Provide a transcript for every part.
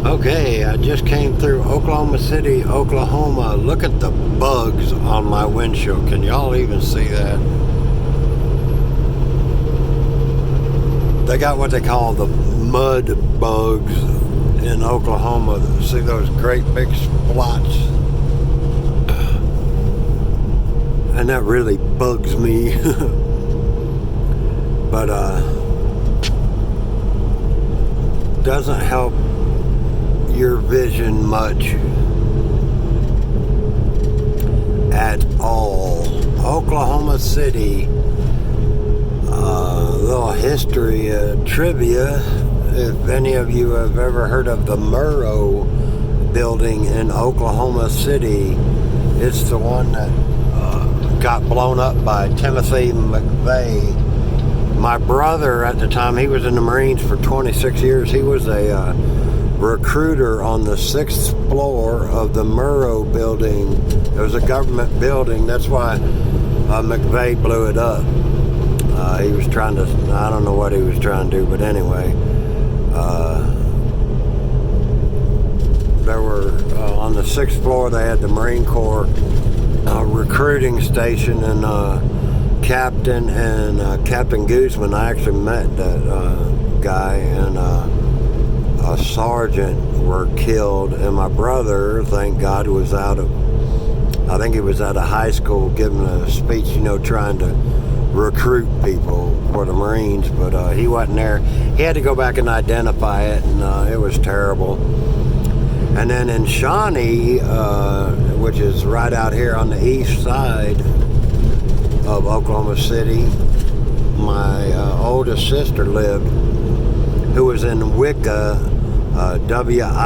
Okay, I just came through Oklahoma City, Oklahoma. Look at the bugs on my windshield. Can y'all even see that? They got what they call the mud bugs in Oklahoma. See those great big splotch? And that really bugs me. But doesn't help your vision much at all. Oklahoma City, little history trivia. If any of you have ever heard of the Murrow building in Oklahoma City, it's the one that got blown up by Timothy McVeigh. My brother at the time, he was in the Marines for 26 years. He was a recruiter on the 6th floor of the Murrow building. It was a government building. That's why McVeigh blew it up. He was trying to, I don't know what he was trying to do, but anyway. There were, on the 6th floor, they had the Marine Corps recruiting station, and Captain Guzman, I actually met that guy, and a sergeant were killed, and my brother, thank God, was out of high school giving a speech, trying to recruit people for the Marines, but he wasn't there. He had to go back and identify it, and it was terrible. And then in Shawnee, which is right out here on the east side of Oklahoma City, my oldest sister lived, who was in Wicca, WICCA,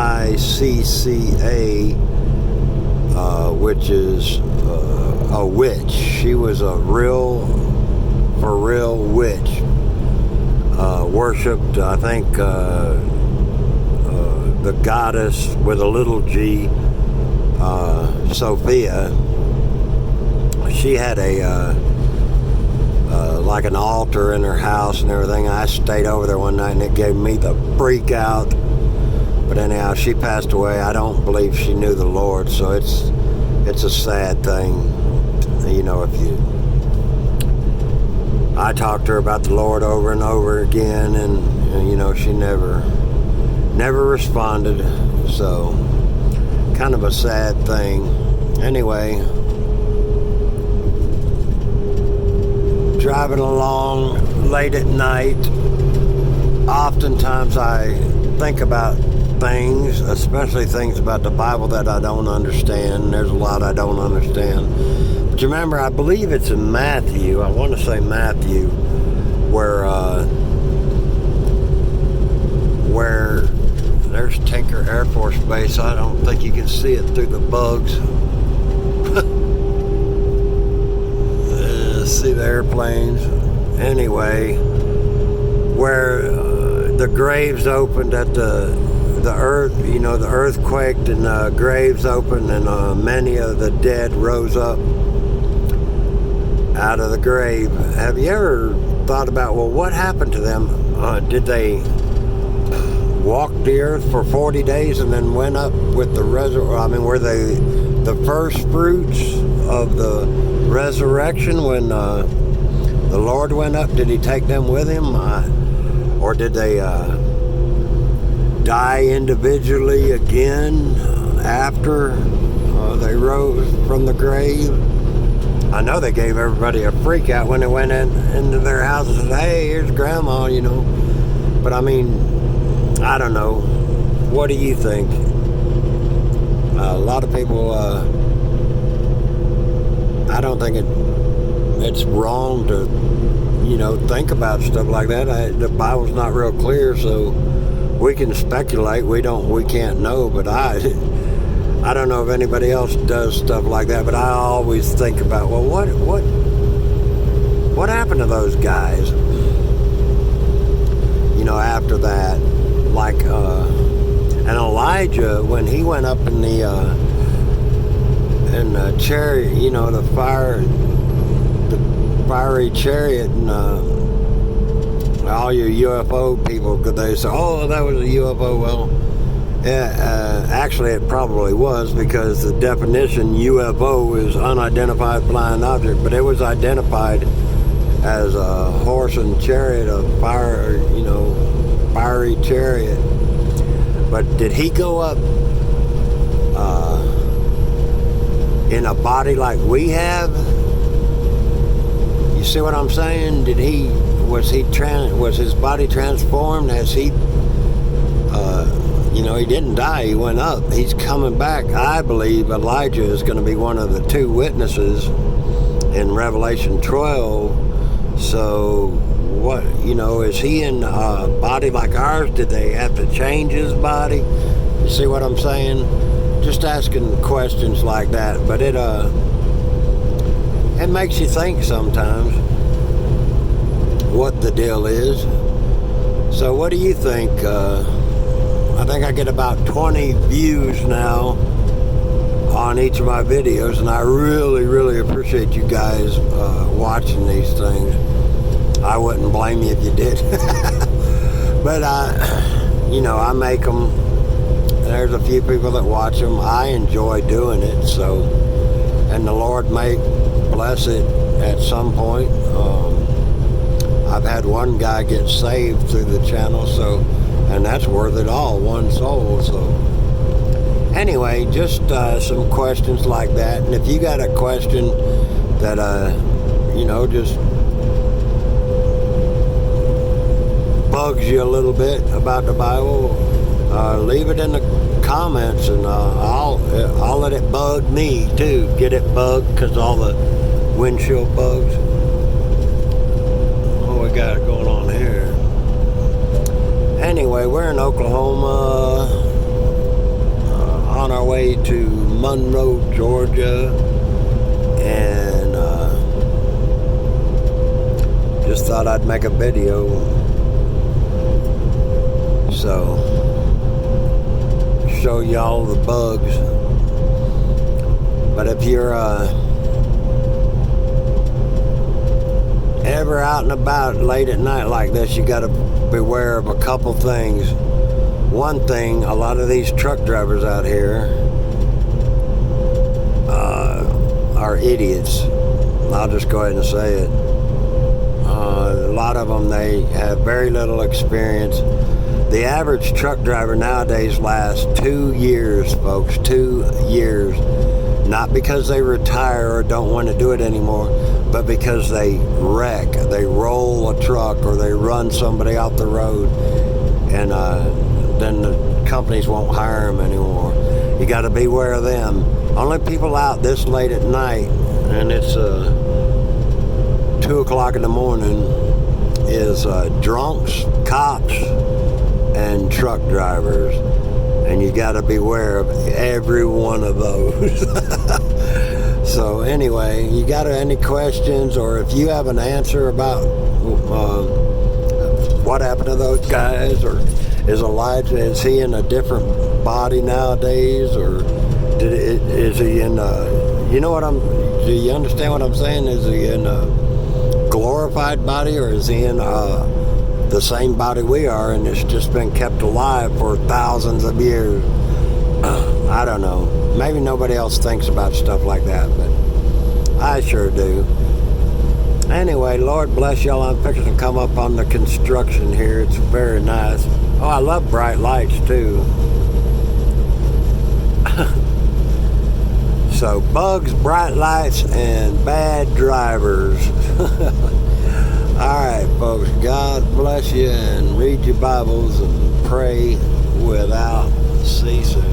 which is a witch. She was a for real witch. Worshipped, I think, the goddess with a little g, Sophia. She had like an altar in her house and everything. I stayed over there one night and it gave me the freak out. But anyhow, she passed away. I don't believe she knew the Lord, so it's a sad thing. I talked to her about the Lord over and over again, and she never responded. So kind of a sad thing. Anyway, driving along late at night, oftentimes I think about things, especially things about the Bible that I don't understand. There's a lot I don't understand. But you remember, I believe it's in Matthew, I want to say Matthew, where there's Tinker Air Force Base. I don't think you can see it through the bugs. See the airplanes. Anyway, where the graves opened at the earth, the earth quaked and graves opened, and many of the dead rose up out of the grave. Have you ever thought about, well, what happened to them? Did they walk the earth for 40 days and then went up with the resurrection? Were they the first fruits of the resurrection when the Lord went up? Did he take them with him? Or did they die individually again after they rose from the grave? I know they gave everybody a freak out when they went into their houses and said, hey, here's grandma, But I don't know. What do you think? A lot of people, I don't think it's wrong to, think about stuff like that. The Bible's not real clear, so we can speculate. We can't know, but I don't know if anybody else does stuff like that, but I always think about, well, what happened to those guys? After that, like, and Elijah, when he went up in the chariot, the fiery chariot, and all your UFO people, could they say, oh, that was a UFO? Well, Actually, it probably was, because the definition UFO is unidentified flying object, but it was identified as a horse and chariot, a fire, fiery chariot. But did he go up in a body like we have? You see what I'm saying? Was his body transformed? Has he? He didn't die. He went up. He's coming back. I believe Elijah is going to be one of the two witnesses in Revelation 12. So, what, is he in a body like ours? Did they have to change his body? You see what I'm saying? Just asking questions like that. But it makes you think sometimes what the deal is. So what do you think? I think I get about 20 views now on each of my videos, and I really, really appreciate you guys watching these things. I wouldn't blame you if you did. But I make them. There's a few people that watch them. I enjoy doing it, so, and the Lord may bless it at some point. I've had one guy get saved through the channel, and that's worth it all, one soul. So anyway, just some questions like that. And if you got a question that just bugs you a little bit about the Bible, leave it in the comments, and I'll let it bug me too. Get it bugged, because all the windshield bugs. What we got going on here? Anyway, we're in Oklahoma, on our way to Monroe, Georgia, and just thought I'd make a video. So, show y'all the bugs. But if you're ever out and about late at night like this, you got to beware of a couple things. One thing, a lot of these truck drivers out here are idiots. I'll just go ahead and say it. A lot of them, they have very little experience. The average truck driver nowadays lasts 2 years, folks, 2 years. Not because they retire or don't want to do it anymore, but because they wreck. They roll a truck, or they run somebody off the road, and then the companies won't hire them anymore. You got to beware of them. Only people out this late at night, and it's 2 o'clock in the morning, is drunks, cops, and truck drivers. And you got to beware of every one of those. So anyway, you got any questions, or if you have an answer about what happened to those guys, or is Elijah, is he in a different body nowadays, or is he in do you understand what I'm saying? Is he in a glorified body, or is he in the same body we are, and it's just been kept alive for thousands of years? I don't know. Maybe nobody else thinks about stuff like that, but I sure do. Anyway, Lord bless y'all. I'm fixing to come up on the construction here. It's very nice. Oh, I love bright lights too. So, bugs, bright lights, and bad drivers. Alright, folks, God bless you, and read your Bibles and pray without ceasing.